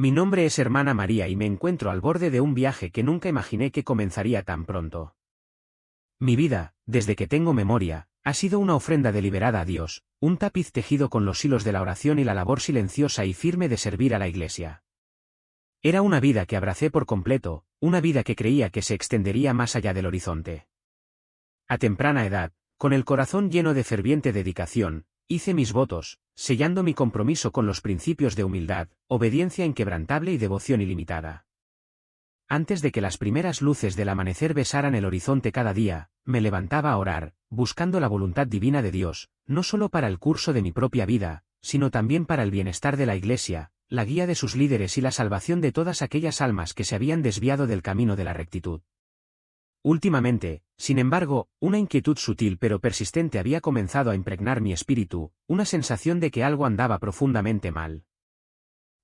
Mi nombre es Hermana María y me encuentro al borde de un viaje que nunca imaginé que comenzaría tan pronto. Mi vida, desde que tengo memoria, ha sido una ofrenda deliberada a Dios, un tapiz tejido con los hilos de la oración y la labor silenciosa y firme de servir a la Iglesia. Era una vida que abracé por completo, una vida que creía que se extendería más allá del horizonte. A temprana edad, con el corazón lleno de ferviente dedicación, hice mis votos, sellando mi compromiso con los principios de humildad, obediencia inquebrantable y devoción ilimitada. Antes de que las primeras luces del amanecer besaran el horizonte cada día, me levantaba a orar, buscando la voluntad divina de Dios, no solo para el curso de mi propia vida, sino también para el bienestar de la Iglesia, la guía de sus líderes y la salvación de todas aquellas almas que se habían desviado del camino de la rectitud. Últimamente, sin embargo, una inquietud sutil pero persistente había comenzado a impregnar mi espíritu, una sensación de que algo andaba profundamente mal.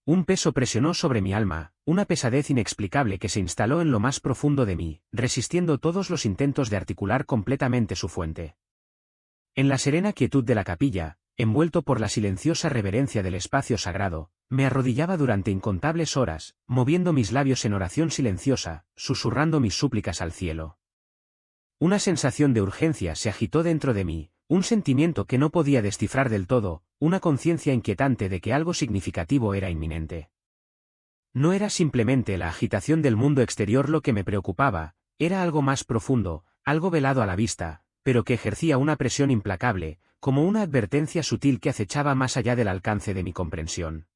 Un peso presionó sobre mi alma, una pesadez inexplicable que se instaló en lo más profundo de mí, resistiendo todos los intentos de articular completamente su fuente. En la serena quietud de la capilla, envuelto por la silenciosa reverencia del espacio sagrado, me arrodillaba durante incontables horas, moviendo mis labios en oración silenciosa, susurrando mis súplicas al cielo. Una sensación de urgencia se agitó dentro de mí, un sentimiento que no podía descifrar del todo, una conciencia inquietante de que algo significativo era inminente. No era simplemente la agitación del mundo exterior lo que me preocupaba, era algo más profundo, algo velado a la vista, pero que ejercía una presión implacable, como una advertencia sutil que acechaba más allá del alcance de mi comprensión.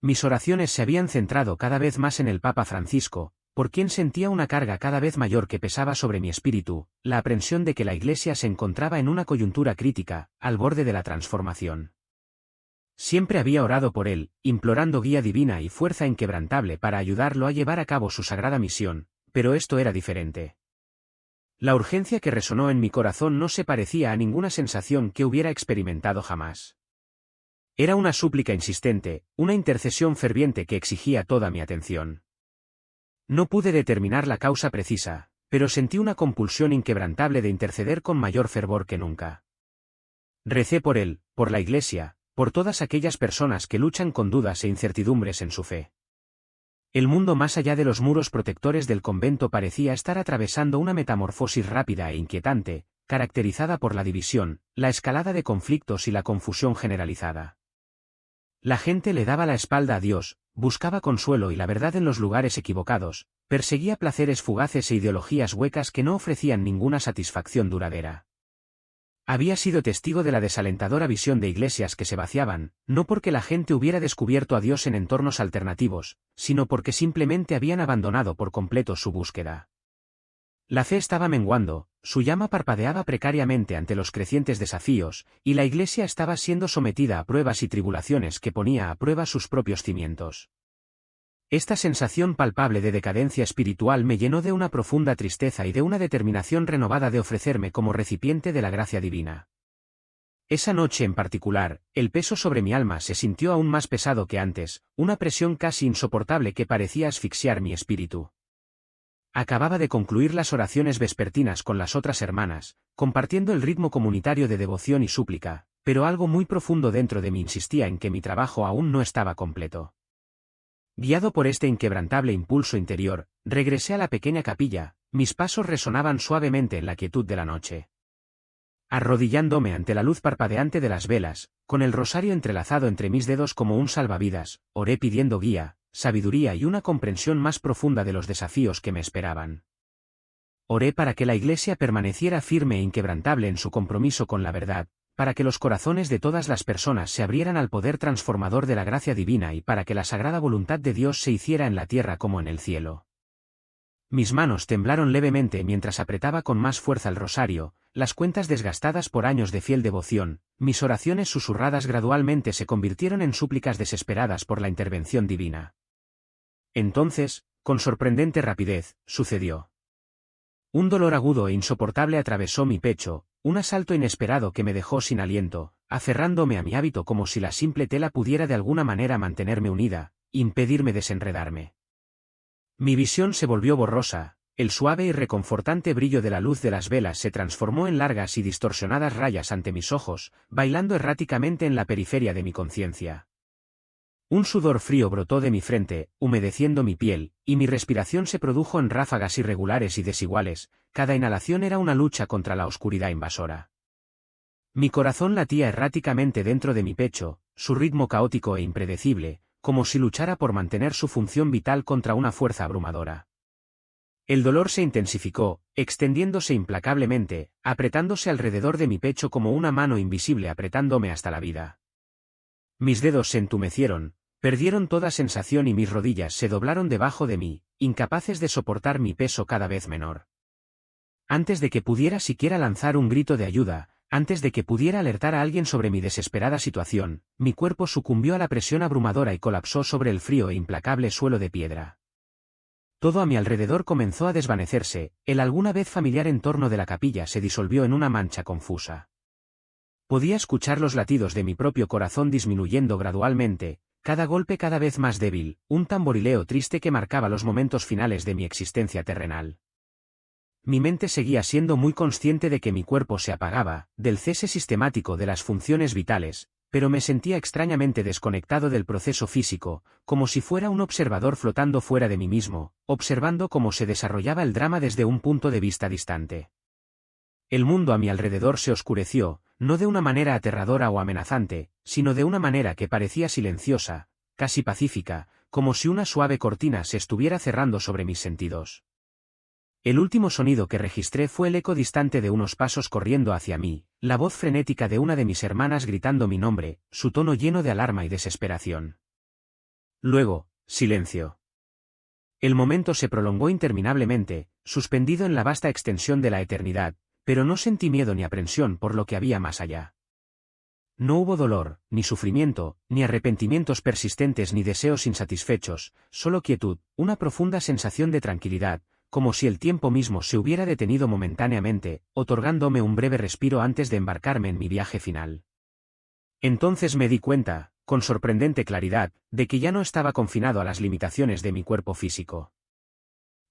Mis oraciones se habían centrado cada vez más en el Papa Francisco, por quien sentía una carga cada vez mayor que pesaba sobre mi espíritu, la aprensión de que la Iglesia se encontraba en una coyuntura crítica, al borde de la transformación. Siempre había orado por él, implorando guía divina y fuerza inquebrantable para ayudarlo a llevar a cabo su sagrada misión, pero esto era diferente. La urgencia que resonó en mi corazón no se parecía a ninguna sensación que hubiera experimentado jamás. Era una súplica insistente, una intercesión ferviente que exigía toda mi atención. No pude determinar la causa precisa, pero sentí una compulsión inquebrantable de interceder con mayor fervor que nunca. Recé por él, por la Iglesia, por todas aquellas personas que luchan con dudas e incertidumbres en su fe. El mundo más allá de los muros protectores del convento parecía estar atravesando una metamorfosis rápida e inquietante, caracterizada por la división, la escalada de conflictos y la confusión generalizada. La gente le daba la espalda a Dios, buscaba consuelo y la verdad en los lugares equivocados, perseguía placeres fugaces e ideologías huecas que no ofrecían ninguna satisfacción duradera. Había sido testigo de la desalentadora visión de iglesias que se vaciaban, no porque la gente hubiera descubierto a Dios en entornos alternativos, sino porque simplemente habían abandonado por completo su búsqueda. La fe estaba menguando, su llama parpadeaba precariamente ante los crecientes desafíos, y la Iglesia estaba siendo sometida a pruebas y tribulaciones que ponía a prueba sus propios cimientos. Esta sensación palpable de decadencia espiritual me llenó de una profunda tristeza y de una determinación renovada de ofrecerme como recipiente de la gracia divina. Esa noche en particular, el peso sobre mi alma se sintió aún más pesado que antes, una presión casi insoportable que parecía asfixiar mi espíritu. Acababa de concluir las oraciones vespertinas con las otras hermanas, compartiendo el ritmo comunitario de devoción y súplica, pero algo muy profundo dentro de mí insistía en que mi trabajo aún no estaba completo. Guiado por este inquebrantable impulso interior, regresé a la pequeña capilla, mis pasos resonaban suavemente en la quietud de la noche. Arrodillándome ante la luz parpadeante de las velas, con el rosario entrelazado entre mis dedos como un salvavidas, oré pidiendo guía, sabiduría y una comprensión más profunda de los desafíos que me esperaban. Oré para que la Iglesia permaneciera firme e inquebrantable en su compromiso con la verdad, para que los corazones de todas las personas se abrieran al poder transformador de la gracia divina y para que la sagrada voluntad de Dios se hiciera en la tierra como en el cielo. Mis manos temblaron levemente mientras apretaba con más fuerza el rosario, las cuentas desgastadas por años de fiel devoción, mis oraciones susurradas gradualmente se convirtieron en súplicas desesperadas por la intervención divina. Entonces, con sorprendente rapidez, sucedió. Un dolor agudo e insoportable atravesó mi pecho, un asalto inesperado que me dejó sin aliento, aferrándome a mi hábito como si la simple tela pudiera de alguna manera mantenerme unida, impedirme desenredarme. Mi visión se volvió borrosa, el suave y reconfortante brillo de la luz de las velas se transformó en largas y distorsionadas rayas ante mis ojos, bailando erráticamente en la periferia de mi conciencia. Un sudor frío brotó de mi frente, humedeciendo mi piel, y mi respiración se produjo en ráfagas irregulares y desiguales, cada inhalación era una lucha contra la oscuridad invasora. Mi corazón latía erráticamente dentro de mi pecho, su ritmo caótico e impredecible, como si luchara por mantener su función vital contra una fuerza abrumadora. El dolor se intensificó, extendiéndose implacablemente, apretándose alrededor de mi pecho como una mano invisible apretándome hasta la vida. Mis dedos se entumecieron, perdieron toda sensación y mis rodillas se doblaron debajo de mí, incapaces de soportar mi peso cada vez menor. Antes de que pudiera siquiera lanzar un grito de ayuda, antes de que pudiera alertar a alguien sobre mi desesperada situación, mi cuerpo sucumbió a la presión abrumadora y colapsó sobre el frío e implacable suelo de piedra. Todo a mi alrededor comenzó a desvanecerse, el alguna vez familiar entorno de la capilla se disolvió en una mancha confusa. Podía escuchar los latidos de mi propio corazón disminuyendo gradualmente, cada golpe cada vez más débil, un tamborileo triste que marcaba los momentos finales de mi existencia terrenal. Mi mente seguía siendo muy consciente de que mi cuerpo se apagaba, del cese sistemático de las funciones vitales, pero me sentía extrañamente desconectado del proceso físico, como si fuera un observador flotando fuera de mí mismo, observando cómo se desarrollaba el drama desde un punto de vista distante. El mundo a mi alrededor se oscureció, no de una manera aterradora o amenazante, sino de una manera que parecía silenciosa, casi pacífica, como si una suave cortina se estuviera cerrando sobre mis sentidos. El último sonido que registré fue el eco distante de unos pasos corriendo hacia mí, la voz frenética de una de mis hermanas gritando mi nombre, su tono lleno de alarma y desesperación. Luego, silencio. El momento se prolongó interminablemente, suspendido en la vasta extensión de la eternidad, pero no sentí miedo ni aprensión por lo que había más allá. No hubo dolor, ni sufrimiento, ni arrepentimientos persistentes ni deseos insatisfechos, solo quietud, una profunda sensación de tranquilidad, como si el tiempo mismo se hubiera detenido momentáneamente, otorgándome un breve respiro antes de embarcarme en mi viaje final. Entonces me di cuenta, con sorprendente claridad, de que ya no estaba confinado a las limitaciones de mi cuerpo físico.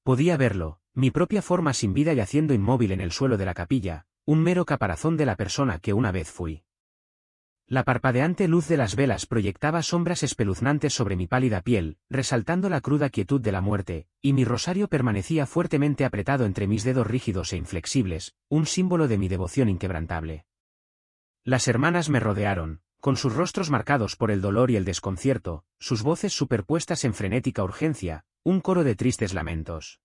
Podía verlo, mi propia forma sin vida yaciendo inmóvil en el suelo de la capilla, un mero caparazón de la persona que una vez fui. La parpadeante luz de las velas proyectaba sombras espeluznantes sobre mi pálida piel, resaltando la cruda quietud de la muerte, y mi rosario permanecía fuertemente apretado entre mis dedos rígidos e inflexibles, un símbolo de mi devoción inquebrantable. Las hermanas me rodearon, con sus rostros marcados por el dolor y el desconcierto, sus voces superpuestas en frenética urgencia, un coro de tristes lamentos.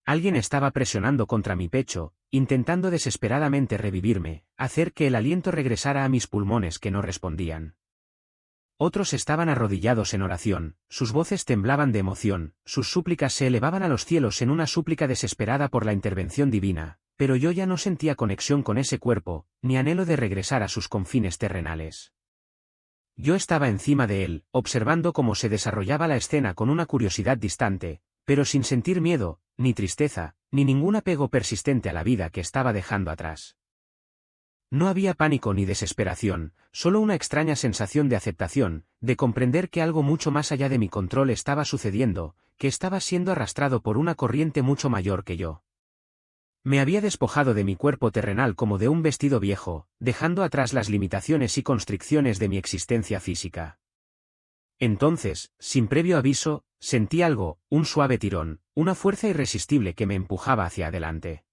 Alguien estaba presionando contra mi pecho, intentando desesperadamente revivirme, hacer que el aliento regresara a mis pulmones que no respondían. Otros estaban arrodillados en oración, sus voces temblaban de emoción, sus súplicas se elevaban a los cielos en una súplica desesperada por la intervención divina, pero yo ya no sentía conexión con ese cuerpo, ni anhelo de regresar a sus confines terrenales. Yo estaba encima de él, observando cómo se desarrollaba la escena con una curiosidad distante, pero sin sentir miedo, ni tristeza, ni ningún apego persistente a la vida que estaba dejando atrás. No había pánico ni desesperación, solo una extraña sensación de aceptación, de comprender que algo mucho más allá de mi control estaba sucediendo, que estaba siendo arrastrado por una corriente mucho mayor que yo. Me había despojado de mi cuerpo terrenal como de un vestido viejo, dejando atrás las limitaciones y constricciones de mi existencia física. Entonces, sin previo aviso, sentí algo, un suave tirón, una fuerza irresistible que me empujaba hacia adelante.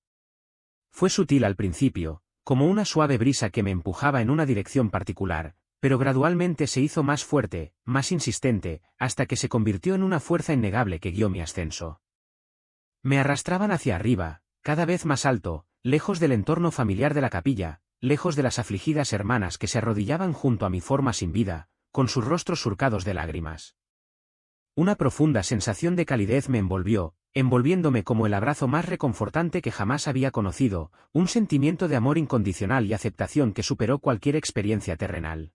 Fue sutil al principio, como una suave brisa que me empujaba en una dirección particular, pero gradualmente se hizo más fuerte, más insistente, hasta que se convirtió en una fuerza innegable que guió mi ascenso. Me arrastraban hacia arriba, cada vez más alto, lejos del entorno familiar de la capilla, lejos de las afligidas hermanas que se arrodillaban junto a mi forma sin vida, con sus rostros surcados de lágrimas. Una profunda sensación de calidez me envolvió, envolviéndome como el abrazo más reconfortante que jamás había conocido, un sentimiento de amor incondicional y aceptación que superó cualquier experiencia terrenal.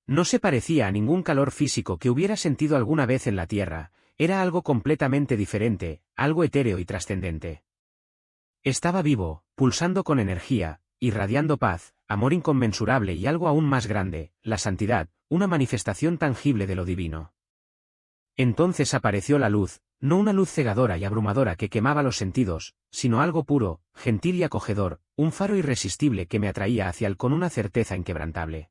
No se parecía a ningún calor físico que hubiera sentido alguna vez en la tierra, era algo completamente diferente, algo etéreo y trascendente. Estaba vivo, pulsando con energía, irradiando paz, amor inconmensurable y algo aún más grande, la santidad, una manifestación tangible de lo divino. Entonces apareció la luz, no una luz cegadora y abrumadora que quemaba los sentidos, sino algo puro, gentil y acogedor, un faro irresistible que me atraía hacia él con una certeza inquebrantable.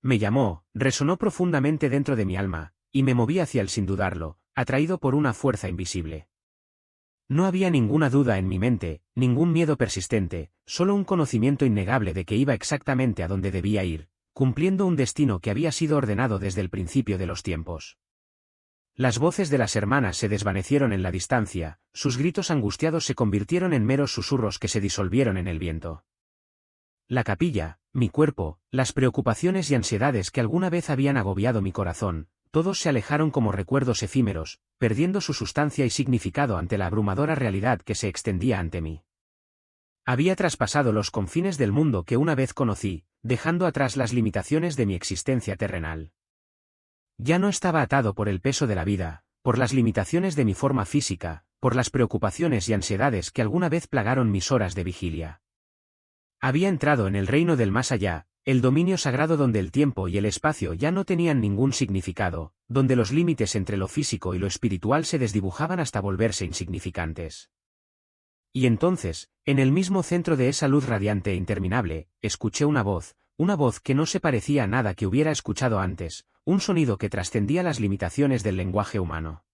Me llamó, resonó profundamente dentro de mi alma, y me moví hacia él sin dudarlo, atraído por una fuerza invisible. No había ninguna duda en mi mente, ningún miedo persistente, solo un conocimiento innegable de que iba exactamente a donde debía ir, cumpliendo un destino que había sido ordenado desde el principio de los tiempos. Las voces de las hermanas se desvanecieron en la distancia, sus gritos angustiados se convirtieron en meros susurros que se disolvieron en el viento. La capilla, mi cuerpo, las preocupaciones y ansiedades que alguna vez habían agobiado mi corazón, todos se alejaron como recuerdos efímeros, perdiendo su sustancia y significado ante la abrumadora realidad que se extendía ante mí. Había traspasado los confines del mundo que una vez conocí, dejando atrás las limitaciones de mi existencia terrenal. Ya no estaba atado por el peso de la vida, por las limitaciones de mi forma física, por las preocupaciones y ansiedades que alguna vez plagaron mis horas de vigilia. Había entrado en el reino del más allá, el dominio sagrado donde el tiempo y el espacio ya no tenían ningún significado, donde los límites entre lo físico y lo espiritual se desdibujaban hasta volverse insignificantes. Y entonces, en el mismo centro de esa luz radiante e interminable, escuché una voz que no se parecía a nada que hubiera escuchado antes, un sonido que trascendía las limitaciones del lenguaje humano.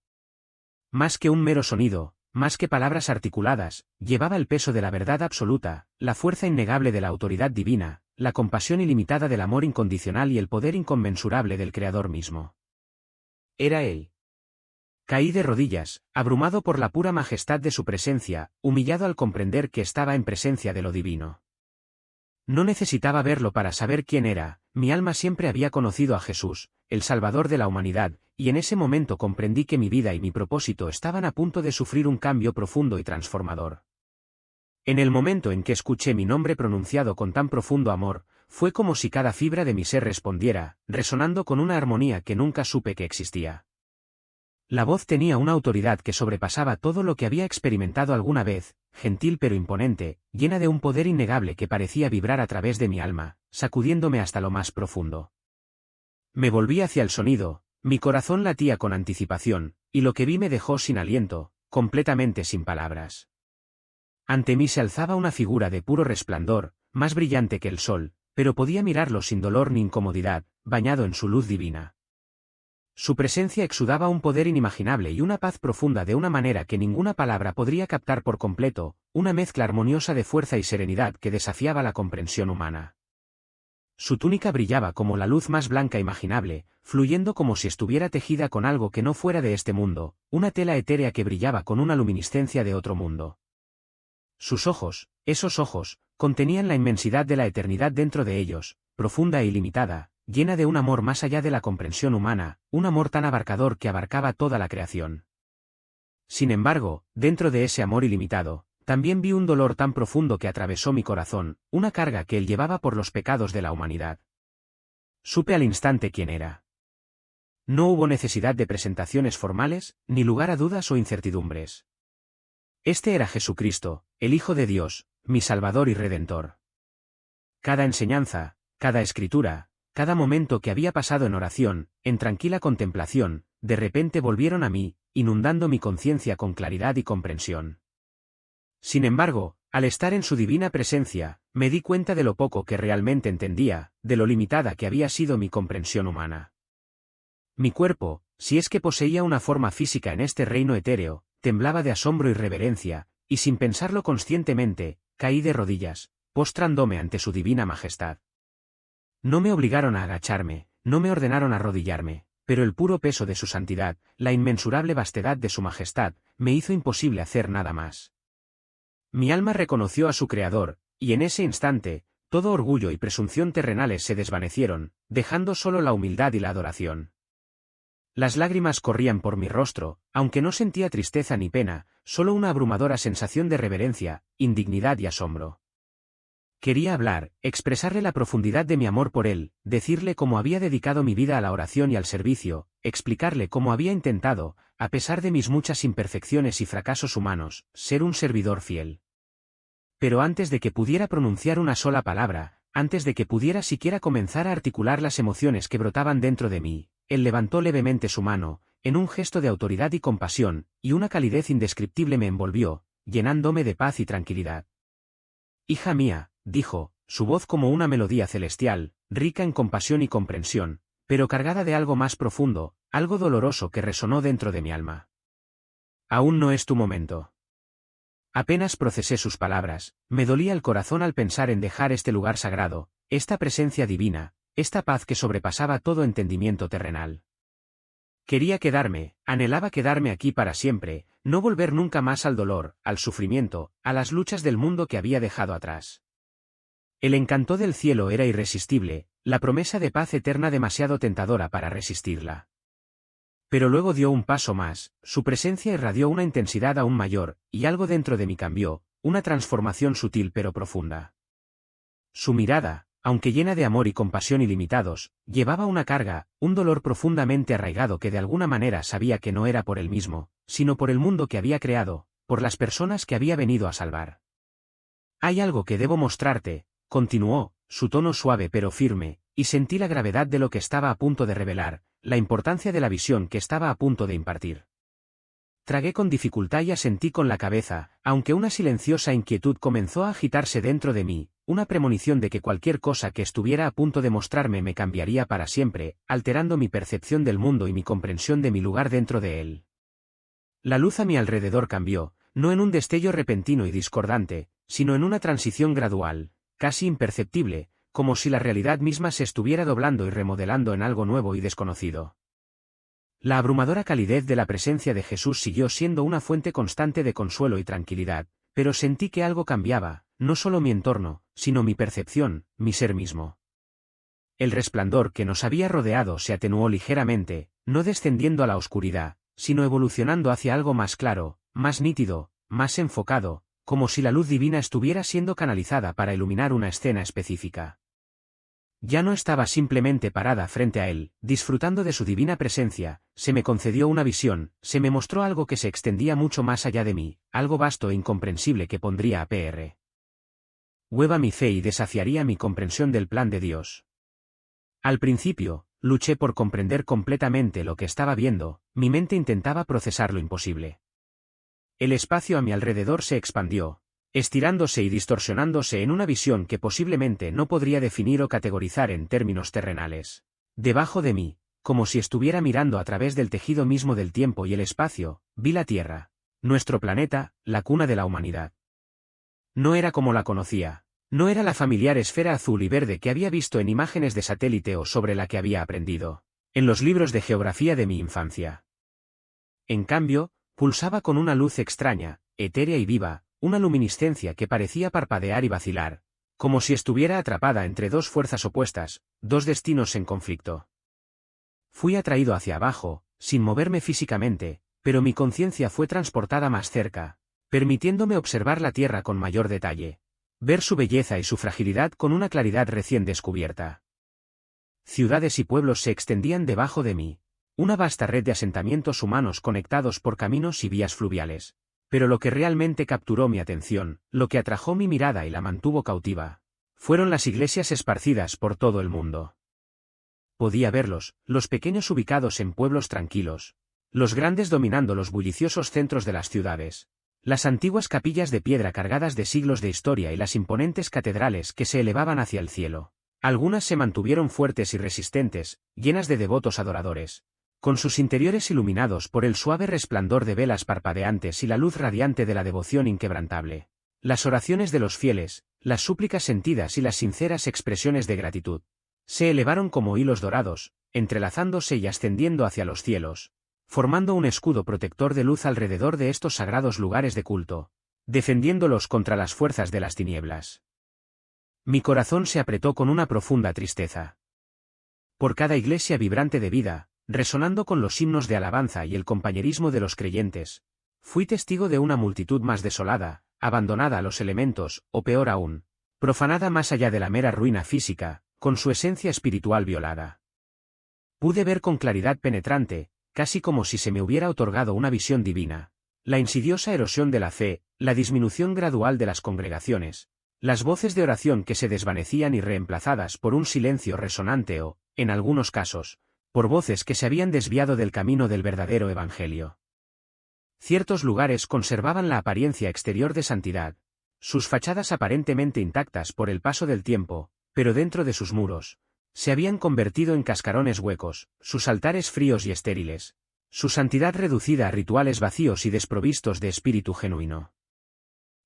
Más que un mero sonido, más que palabras articuladas, llevaba el peso de la verdad absoluta, la fuerza innegable de la autoridad divina, la compasión ilimitada del amor incondicional y el poder inconmensurable del Creador mismo. Era Él. Caí de rodillas, abrumado por la pura majestad de su presencia, humillado al comprender que estaba en presencia de lo divino. No necesitaba verlo para saber quién era, mi alma siempre había conocido a Jesús, el Salvador de la humanidad, y en ese momento comprendí que mi vida y mi propósito estaban a punto de sufrir un cambio profundo y transformador. En el momento en que escuché mi nombre pronunciado con tan profundo amor, fue como si cada fibra de mi ser respondiera, resonando con una armonía que nunca supe que existía. La voz tenía una autoridad que sobrepasaba todo lo que había experimentado alguna vez, gentil pero imponente, llena de un poder innegable que parecía vibrar a través de mi alma, sacudiéndome hasta lo más profundo. Me volví hacia el sonido, mi corazón latía con anticipación, y lo que vi me dejó sin aliento, completamente sin palabras. Ante mí se alzaba una figura de puro resplandor, más brillante que el sol, pero podía mirarlo sin dolor ni incomodidad, bañado en su luz divina. Su presencia exudaba un poder inimaginable y una paz profunda de una manera que ninguna palabra podría captar por completo, una mezcla armoniosa de fuerza y serenidad que desafiaba la comprensión humana. Su túnica brillaba como la luz más blanca imaginable, fluyendo como si estuviera tejida con algo que no fuera de este mundo, una tela etérea que brillaba con una luminiscencia de otro mundo. Sus ojos, esos ojos, contenían la inmensidad de la eternidad dentro de ellos, profunda e ilimitada, llena de un amor más allá de la comprensión humana, un amor tan abarcador que abarcaba toda la creación. Sin embargo, dentro de ese amor ilimitado, también vi un dolor tan profundo que atravesó mi corazón, una carga que él llevaba por los pecados de la humanidad. Supe al instante quién era. No hubo necesidad de presentaciones formales, ni lugar a dudas o incertidumbres. Este era Jesucristo, el Hijo de Dios, mi Salvador y Redentor. Cada enseñanza, cada escritura, cada momento que había pasado en oración, en tranquila contemplación, de repente volvieron a mí, inundando mi conciencia con claridad y comprensión. Sin embargo, al estar en su divina presencia, me di cuenta de lo poco que realmente entendía, de lo limitada que había sido mi comprensión humana. Mi cuerpo, si es que poseía una forma física en este reino etéreo, temblaba de asombro y reverencia, y sin pensarlo conscientemente, caí de rodillas, postrándome ante su divina majestad. No me obligaron a agacharme, no me ordenaron arrodillarme, pero el puro peso de su santidad, la inmensurable vastedad de su majestad, me hizo imposible hacer nada más. Mi alma reconoció a su Creador, y en ese instante, todo orgullo y presunción terrenales se desvanecieron, dejando solo la humildad y la adoración. Las lágrimas corrían por mi rostro, aunque no sentía tristeza ni pena, solo una abrumadora sensación de reverencia, indignidad y asombro. Quería hablar, expresarle la profundidad de mi amor por él, decirle cómo había dedicado mi vida a la oración y al servicio, explicarle cómo había intentado, a pesar de mis muchas imperfecciones y fracasos humanos, ser un servidor fiel. Pero antes de que pudiera pronunciar una sola palabra, antes de que pudiera siquiera comenzar a articular las emociones que brotaban dentro de mí, él levantó levemente su mano, en un gesto de autoridad y compasión, y una calidez indescriptible me envolvió, llenándome de paz y tranquilidad. Hija mía, dijo, su voz como una melodía celestial, rica en compasión y comprensión, pero cargada de algo más profundo, algo doloroso que resonó dentro de mi alma. Aún no es tu momento. Apenas procesé sus palabras, me dolía el corazón al pensar en dejar este lugar sagrado, esta presencia divina, esta paz que sobrepasaba todo entendimiento terrenal. Quería quedarme, anhelaba quedarme aquí para siempre, no volver nunca más al dolor, al sufrimiento, a las luchas del mundo que había dejado atrás. El encanto del cielo era irresistible, la promesa de paz eterna demasiado tentadora para resistirla. Pero luego dio un paso más, su presencia irradió una intensidad aún mayor, y algo dentro de mí cambió, una transformación sutil pero profunda. Su mirada, aunque llena de amor y compasión ilimitados, llevaba una carga, un dolor profundamente arraigado que de alguna manera sabía que no era por él mismo, sino por el mundo que había creado, por las personas que había venido a salvar. Hay algo que debo mostrarte, continuó, su tono suave pero firme, y sentí la gravedad de lo que estaba a punto de revelar, la importancia de la visión que estaba a punto de impartir. Tragué con dificultad y asentí con la cabeza, aunque una silenciosa inquietud comenzó a agitarse dentro de mí, una premonición de que cualquier cosa que estuviera a punto de mostrarme me cambiaría para siempre, alterando mi percepción del mundo y mi comprensión de mi lugar dentro de él. La luz a mi alrededor cambió, no en un destello repentino y discordante, sino en una transición gradual, casi imperceptible, como si la realidad misma se estuviera doblando y remodelando en algo nuevo y desconocido. La abrumadora calidez de la presencia de Jesús siguió siendo una fuente constante de consuelo y tranquilidad, pero sentí que algo cambiaba, no solo mi entorno, sino mi percepción, mi ser mismo. El resplandor que nos había rodeado se atenuó ligeramente, no descendiendo a la oscuridad, sino evolucionando hacia algo más claro, más nítido, más enfocado, como si la luz divina estuviera siendo canalizada para iluminar una escena específica. Ya no estaba simplemente parada frente a él, disfrutando de su divina presencia, se me concedió una visión, se me mostró algo que se extendía mucho más allá de mí, algo vasto e incomprensible que pondría a prueba mi fe y desafiaría mi comprensión del plan de Dios. Al principio, luché por comprender completamente lo que estaba viendo, mi mente intentaba procesar lo imposible. El espacio a mi alrededor se expandió, estirándose y distorsionándose en una visión que posiblemente no podría definir o categorizar en términos terrenales. Debajo de mí, como si estuviera mirando a través del tejido mismo del tiempo y el espacio, vi la Tierra, nuestro planeta, la cuna de la humanidad. No era como la conocía, no era la familiar esfera azul y verde que había visto en imágenes de satélite o sobre la que había aprendido en los libros de geografía de mi infancia. En cambio, pulsaba con una luz extraña, etérea y viva, una luminiscencia que parecía parpadear y vacilar, como si estuviera atrapada entre dos fuerzas opuestas, dos destinos en conflicto. Fui atraído hacia abajo, sin moverme físicamente, pero mi conciencia fue transportada más cerca, permitiéndome observar la Tierra con mayor detalle, ver su belleza y su fragilidad con una claridad recién descubierta. Ciudades y pueblos se extendían debajo de mí, una vasta red de asentamientos humanos conectados por caminos y vías fluviales. Pero lo que realmente capturó mi atención, lo que atrajo mi mirada y la mantuvo cautiva, fueron las iglesias esparcidas por todo el mundo. Podía verlos, los pequeños ubicados en pueblos tranquilos, los grandes dominando los bulliciosos centros de las ciudades, las antiguas capillas de piedra cargadas de siglos de historia y las imponentes catedrales que se elevaban hacia el cielo. Algunas se mantuvieron fuertes y resistentes, llenas de devotos adoradores, con sus interiores iluminados por el suave resplandor de velas parpadeantes y la luz radiante de la devoción inquebrantable. Las oraciones de los fieles, las súplicas sentidas y las sinceras expresiones de gratitud, se elevaron como hilos dorados, entrelazándose y ascendiendo hacia los cielos, formando un escudo protector de luz alrededor de estos sagrados lugares de culto, defendiéndolos contra las fuerzas de las tinieblas. Mi corazón se apretó con una profunda tristeza. Por cada iglesia vibrante de vida, resonando con los himnos de alabanza y el compañerismo de los creyentes, fui testigo de una multitud más desolada, abandonada a los elementos, o peor aún, profanada más allá de la mera ruina física, con su esencia espiritual violada. Pude ver con claridad penetrante, casi como si se me hubiera otorgado una visión divina, la insidiosa erosión de la fe, la disminución gradual de las congregaciones, las voces de oración que se desvanecían y reemplazadas por un silencio resonante o, en algunos casos, por voces que se habían desviado del camino del verdadero evangelio. Ciertos lugares conservaban la apariencia exterior de santidad, sus fachadas aparentemente intactas por el paso del tiempo, pero dentro de sus muros, Se habían convertido en cascarones huecos, sus altares fríos y estériles, su santidad reducida a rituales vacíos y desprovistos de espíritu genuino.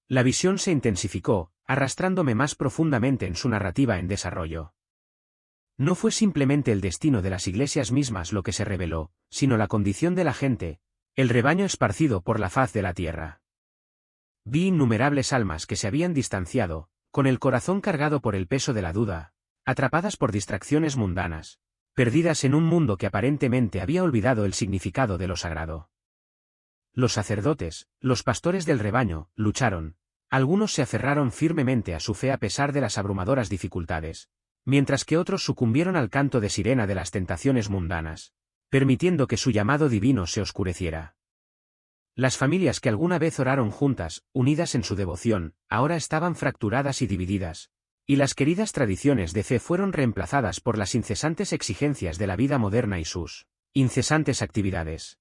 La visión se intensificó, arrastrándome más profundamente en su narrativa en desarrollo. No fue simplemente el destino de las iglesias mismas lo que se reveló, sino la condición de la gente, el rebaño esparcido por la faz de la tierra. Vi innumerables almas que se habían distanciado, con el corazón cargado por el peso de la duda, atrapadas por distracciones mundanas, perdidas en un mundo que aparentemente había olvidado el significado de lo sagrado. Los sacerdotes, los pastores del rebaño, lucharon. Algunos se aferraron firmemente a su fe a pesar de las abrumadoras dificultades, mientras que otros sucumbieron al canto de sirena de las tentaciones mundanas, permitiendo que su llamado divino se oscureciera. Las familias que alguna vez oraron juntas, unidas en su devoción, ahora estaban fracturadas y divididas, y las queridas tradiciones de fe fueron reemplazadas por las incesantes exigencias de la vida moderna y sus incesantes actividades.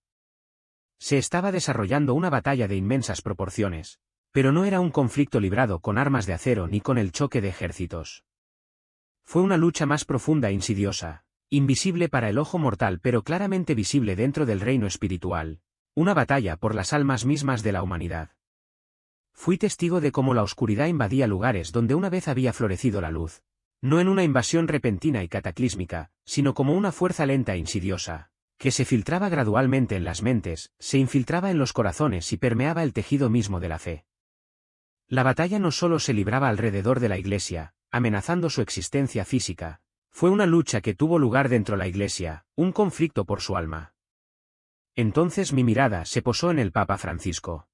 Se estaba desarrollando una batalla de inmensas proporciones, pero no era un conflicto librado con armas de acero ni con el choque de ejércitos. Fue una lucha más profunda e insidiosa, invisible para el ojo mortal pero claramente visible dentro del reino espiritual, una batalla por las almas mismas de la humanidad. Fui testigo de cómo la oscuridad invadía lugares donde una vez había florecido la luz, no en una invasión repentina y cataclísmica, sino como una fuerza lenta e insidiosa, que se filtraba gradualmente en las mentes, se infiltraba en los corazones y permeaba el tejido mismo de la fe. La batalla no solo se libraba alrededor de la iglesia, amenazando su existencia física, fue una lucha que tuvo lugar dentro de la iglesia, un conflicto por su alma. Entonces mi mirada se posó en el Papa Francisco.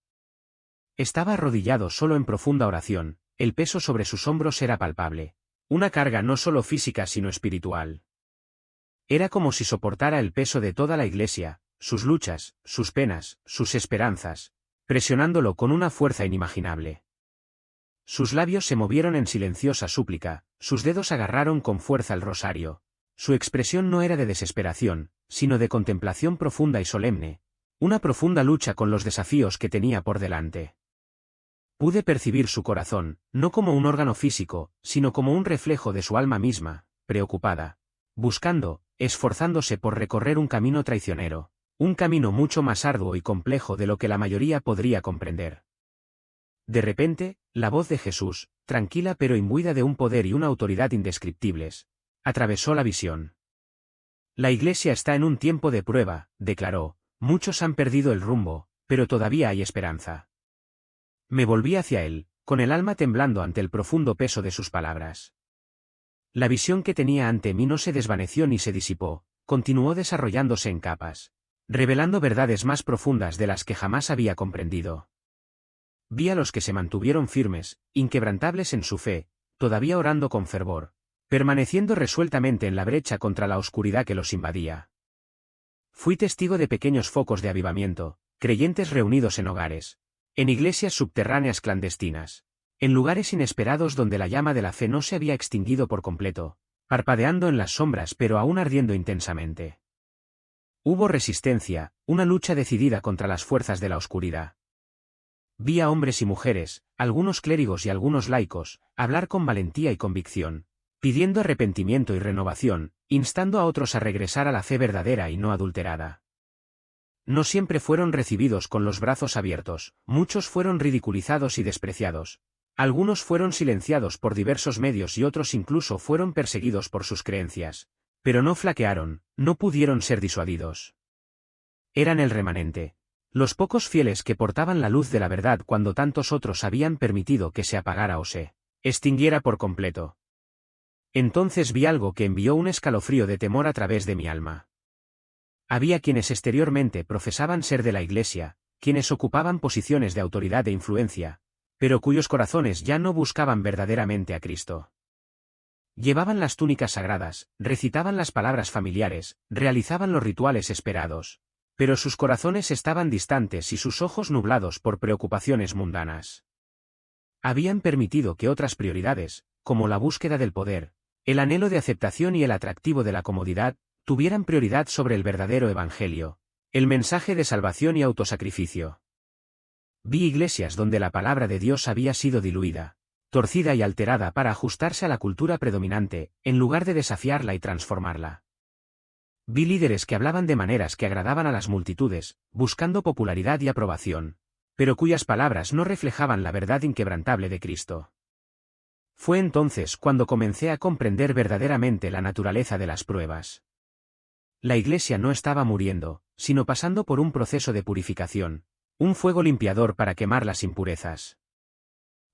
Estaba arrodillado solo en profunda oración, el peso sobre sus hombros era palpable, una carga no solo física sino espiritual. Era como si soportara el peso de toda la iglesia, sus luchas, sus penas, sus esperanzas, presionándolo con una fuerza inimaginable. Sus labios se movieron en silenciosa súplica, sus dedos agarraron con fuerza el rosario. Su expresión no era de desesperación, sino de contemplación profunda y solemne, una profunda lucha con los desafíos que tenía por delante. Pude percibir su corazón, no como un órgano físico, sino como un reflejo de su alma misma, preocupada, buscando, esforzándose por recorrer un camino traicionero, un camino mucho más arduo y complejo de lo que la mayoría podría comprender. De repente, la voz de Jesús, tranquila pero imbuida de un poder y una autoridad indescriptibles, atravesó la visión. La Iglesia está en un tiempo de prueba, declaró, muchos han perdido el rumbo, pero todavía hay esperanza. Me volví hacia él, con el alma temblando ante el profundo peso de sus palabras. La visión que tenía ante mí no se desvaneció ni se disipó, continuó desarrollándose en capas, revelando verdades más profundas de las que jamás había comprendido. Vi a los que se mantuvieron firmes, inquebrantables en su fe, todavía orando con fervor, permaneciendo resueltamente en la brecha contra la oscuridad que los invadía. Fui testigo de pequeños focos de avivamiento, creyentes reunidos en hogares, en iglesias subterráneas clandestinas, en lugares inesperados donde la llama de la fe no se había extinguido por completo, parpadeando en las sombras pero aún ardiendo intensamente. Hubo resistencia, una lucha decidida contra las fuerzas de la oscuridad. Vi a hombres y mujeres, algunos clérigos y algunos laicos, hablar con valentía y convicción, pidiendo arrepentimiento y renovación, instando a otros a regresar a la fe verdadera y no adulterada. No siempre fueron recibidos con los brazos abiertos, muchos fueron ridiculizados y despreciados. Algunos fueron silenciados por diversos medios y otros incluso fueron perseguidos por sus creencias. Pero no flaquearon, no pudieron ser disuadidos. Eran el remanente. Los pocos fieles que portaban la luz de la verdad cuando tantos otros habían permitido que se apagara o se extinguiera por completo. Entonces vi algo que envió un escalofrío de temor a través de mi alma. Había quienes exteriormente profesaban ser de la Iglesia, quienes ocupaban posiciones de autoridad e influencia, pero cuyos corazones ya no buscaban verdaderamente a Cristo. Llevaban las túnicas sagradas, recitaban las palabras familiares, realizaban los rituales esperados, pero sus corazones estaban distantes y sus ojos nublados por preocupaciones mundanas. Habían permitido que otras prioridades, como la búsqueda del poder, el anhelo de aceptación y el atractivo de la comodidad, tuvieran prioridad sobre el verdadero evangelio, el mensaje de salvación y autosacrificio. Vi iglesias donde la palabra de Dios había sido diluida, torcida y alterada para ajustarse a la cultura predominante, en lugar de desafiarla y transformarla. Vi líderes que hablaban de maneras que agradaban a las multitudes, buscando popularidad y aprobación, pero cuyas palabras no reflejaban la verdad inquebrantable de Cristo. Fue entonces cuando comencé a comprender verdaderamente la naturaleza de las pruebas. La Iglesia no estaba muriendo, sino pasando por un proceso de purificación, un fuego limpiador para quemar las impurezas.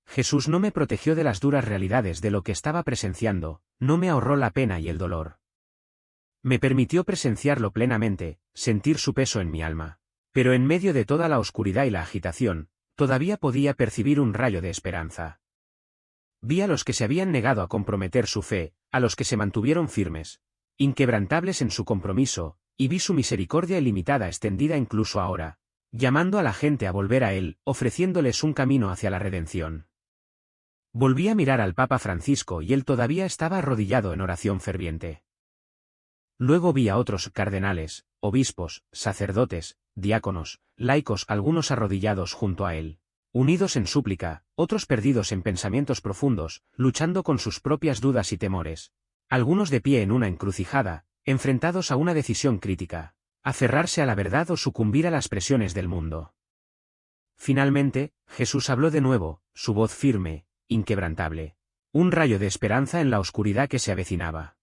Jesús no me protegió de las duras realidades de lo que estaba presenciando, no me ahorró la pena y el dolor. Me permitió presenciarlo plenamente, sentir su peso en mi alma. Pero en medio de toda la oscuridad y la agitación, todavía podía percibir un rayo de esperanza. Vi a los que se habían negado a comprometer su fe, a los que se mantuvieron firmes, inquebrantables en su compromiso, y vi su misericordia ilimitada extendida incluso ahora, llamando a la gente a volver a Él, ofreciéndoles un camino hacia la redención. Volví a mirar al Papa Francisco y él todavía estaba arrodillado en oración ferviente. Luego vi a otros cardenales, obispos, sacerdotes, diáconos, laicos, algunos arrodillados junto a él, unidos en súplica, otros perdidos en pensamientos profundos, luchando con sus propias dudas y temores, algunos de pie en una encrucijada, enfrentados a una decisión crítica, aferrarse a la verdad o sucumbir a las presiones del mundo. Finalmente, Jesús habló de nuevo, su voz firme, inquebrantable, un rayo de esperanza en la oscuridad que se avecinaba.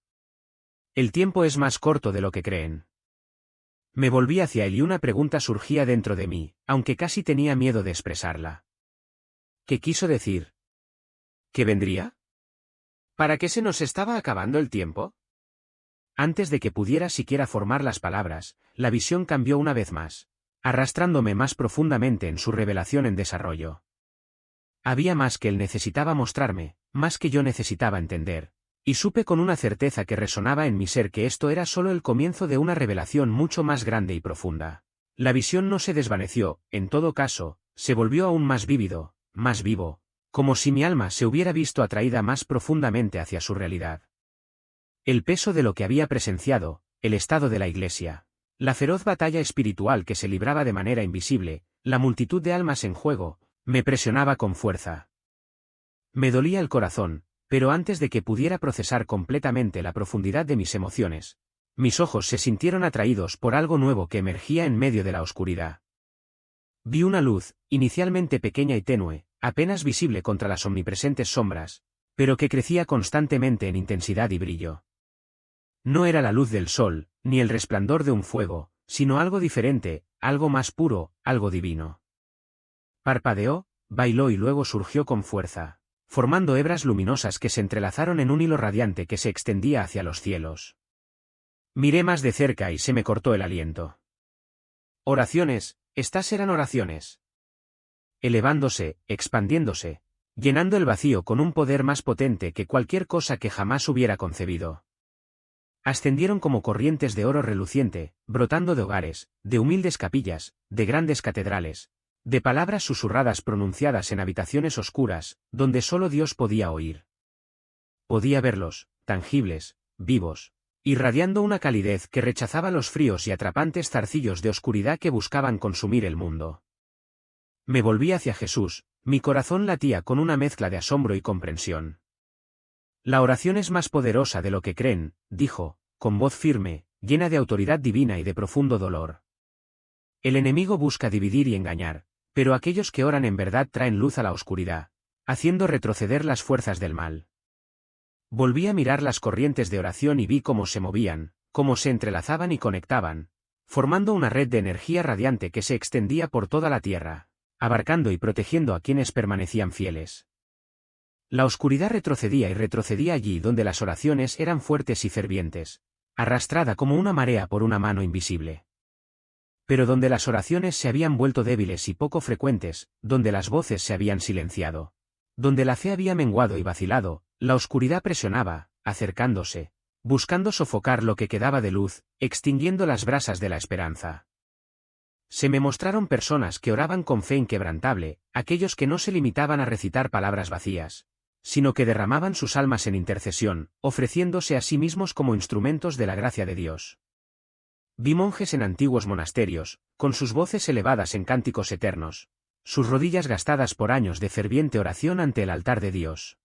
El tiempo es más corto de lo que creen. Me volví hacia él y una pregunta surgía dentro de mí, aunque casi tenía miedo de expresarla. ¿Qué quiso decir? ¿Qué vendría? ¿Para qué se nos estaba acabando el tiempo? Antes de que pudiera siquiera formar las palabras, la visión cambió una vez más, arrastrándome más profundamente en su revelación en desarrollo. Había más que él necesitaba mostrarme, más que yo necesitaba entender. Y supe con una certeza que resonaba en mi ser que esto era solo el comienzo de una revelación mucho más grande y profunda. La visión no se desvaneció, en todo caso, se volvió aún más vívido, más vivo, como si mi alma se hubiera visto atraída más profundamente hacia su realidad. El peso de lo que había presenciado, el estado de la Iglesia, la feroz batalla espiritual que se libraba de manera invisible, la multitud de almas en juego, me presionaba con fuerza. Me dolía el corazón. Pero antes de que pudiera procesar completamente la profundidad de mis emociones, mis ojos se sintieron atraídos por algo nuevo que emergía en medio de la oscuridad. Vi una luz, inicialmente pequeña y tenue, apenas visible contra las omnipresentes sombras, pero que crecía constantemente en intensidad y brillo. No era la luz del sol, ni el resplandor de un fuego, sino algo diferente, algo más puro, algo divino. Parpadeó, bailó y luego surgió con fuerza, formando hebras luminosas que se entrelazaron en un hilo radiante que se extendía hacia los cielos. Miré más de cerca y se me cortó el aliento. Oraciones, estas eran oraciones. Elevándose, expandiéndose, llenando el vacío con un poder más potente que cualquier cosa que jamás hubiera concebido. Ascendieron como corrientes de oro reluciente, brotando de hogares, de humildes capillas, de grandes catedrales, de palabras susurradas pronunciadas en habitaciones oscuras, donde solo Dios podía oír. Podía verlos, tangibles, vivos, irradiando una calidez que rechazaba los fríos y atrapantes zarcillos de oscuridad que buscaban consumir el mundo. Me volví hacia Jesús, mi corazón latía con una mezcla de asombro y comprensión. La oración es más poderosa de lo que creen, dijo, con voz firme, llena de autoridad divina y de profundo dolor. El enemigo busca dividir y engañar, pero aquellos que oran en verdad traen luz a la oscuridad, haciendo retroceder las fuerzas del mal. Volví a mirar las corrientes de oración y vi cómo se movían, cómo se entrelazaban y conectaban, formando una red de energía radiante que se extendía por toda la tierra, abarcando y protegiendo a quienes permanecían fieles. La oscuridad retrocedía y retrocedía allí donde las oraciones eran fuertes y fervientes, arrastrada como una marea por una mano invisible. Pero donde las oraciones se habían vuelto débiles y poco frecuentes, donde las voces se habían silenciado, donde la fe había menguado y vacilado, la oscuridad presionaba, acercándose, buscando sofocar lo que quedaba de luz, extinguiendo las brasas de la esperanza. Se me mostraron personas que oraban con fe inquebrantable, aquellos que no se limitaban a recitar palabras vacías, sino que derramaban sus almas en intercesión, ofreciéndose a sí mismos como instrumentos de la gracia de Dios. Vi monjes en antiguos monasterios, con sus voces elevadas en cánticos eternos, sus rodillas gastadas por años de ferviente oración ante el altar de Dios.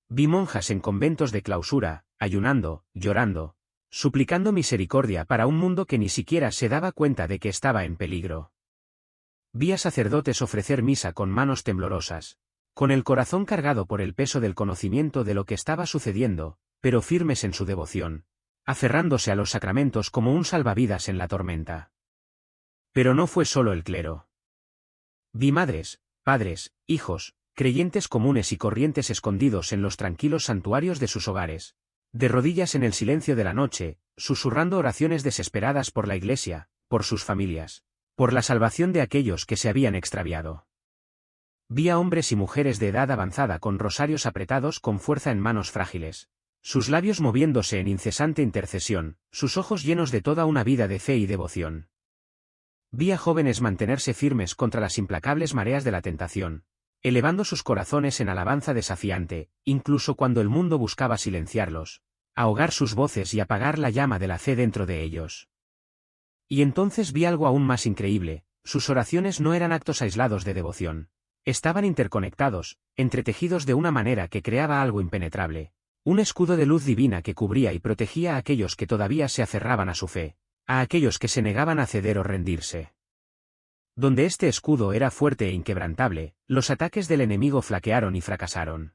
Vi monjas en conventos de clausura, ayunando, llorando, suplicando misericordia para un mundo que ni siquiera se daba cuenta de que estaba en peligro. Vi a sacerdotes ofrecer misa con manos temblorosas, con el corazón cargado por el peso del conocimiento de lo que estaba sucediendo, pero firmes en su devoción, aferrándose a los sacramentos como un salvavidas en la tormenta. Pero no fue solo el clero. Vi madres, padres, hijos, creyentes comunes y corrientes escondidos en los tranquilos santuarios de sus hogares, de rodillas en el silencio de la noche, susurrando oraciones desesperadas por la Iglesia, por sus familias, por la salvación de aquellos que se habían extraviado. Vi a hombres y mujeres de edad avanzada con rosarios apretados con fuerza en manos frágiles, sus labios moviéndose en incesante intercesión, sus ojos llenos de toda una vida de fe y devoción. Vi a jóvenes mantenerse firmes contra las implacables mareas de la tentación, elevando sus corazones en alabanza desafiante, incluso cuando el mundo buscaba silenciarlos, ahogar sus voces y apagar la llama de la fe dentro de ellos. Y entonces vi algo aún más increíble: sus oraciones no eran actos aislados de devoción. Estaban interconectados, entretejidos de una manera que creaba algo impenetrable, un escudo de luz divina que cubría y protegía a aquellos que todavía se aferraban a su fe, a aquellos que se negaban a ceder o rendirse. Donde este escudo era fuerte e inquebrantable, los ataques del enemigo flaquearon y fracasaron.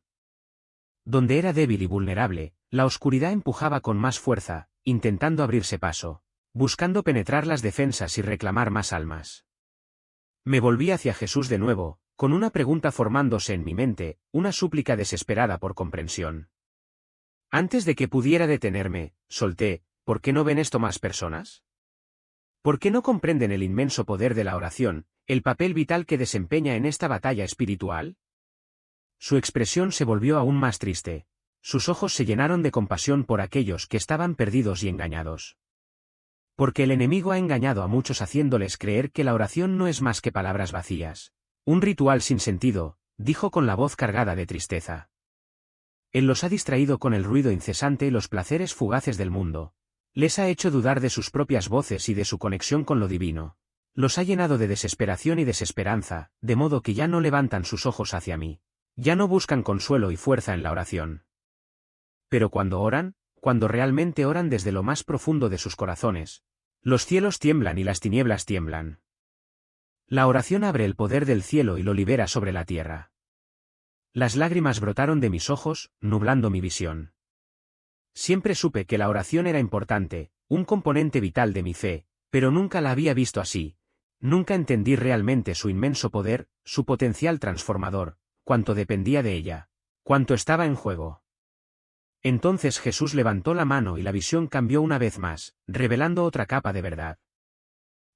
Donde era débil y vulnerable, la oscuridad empujaba con más fuerza, intentando abrirse paso, buscando penetrar las defensas y reclamar más almas. Me volví hacia Jesús de nuevo, con una pregunta formándose en mi mente, una súplica desesperada por comprensión. Antes de que pudiera detenerme, solté: ¿por qué no ven esto más personas? ¿Por qué no comprenden el inmenso poder de la oración, el papel vital que desempeña en esta batalla espiritual? Su expresión se volvió aún más triste. Sus ojos se llenaron de compasión por aquellos que estaban perdidos y engañados. Porque el enemigo ha engañado a muchos haciéndoles creer que la oración no es más que palabras vacías, un ritual sin sentido, dijo con la voz cargada de tristeza. Él los ha distraído con el ruido incesante y los placeres fugaces del mundo. Les ha hecho dudar de sus propias voces y de su conexión con lo divino. Los ha llenado de desesperación y desesperanza, de modo que ya no levantan sus ojos hacia mí. Ya no buscan consuelo y fuerza en la oración. Pero cuando oran, cuando realmente oran desde lo más profundo de sus corazones, los cielos tiemblan y las tinieblas tiemblan. La oración abre el poder del cielo y lo libera sobre la tierra. Las lágrimas brotaron de mis ojos, nublando mi visión. Siempre supe que la oración era importante, un componente vital de mi fe, pero nunca la había visto así. Nunca entendí realmente su inmenso poder, su potencial transformador, cuánto dependía de ella, cuánto estaba en juego. Entonces Jesús levantó la mano y la visión cambió una vez más, revelando otra capa de verdad.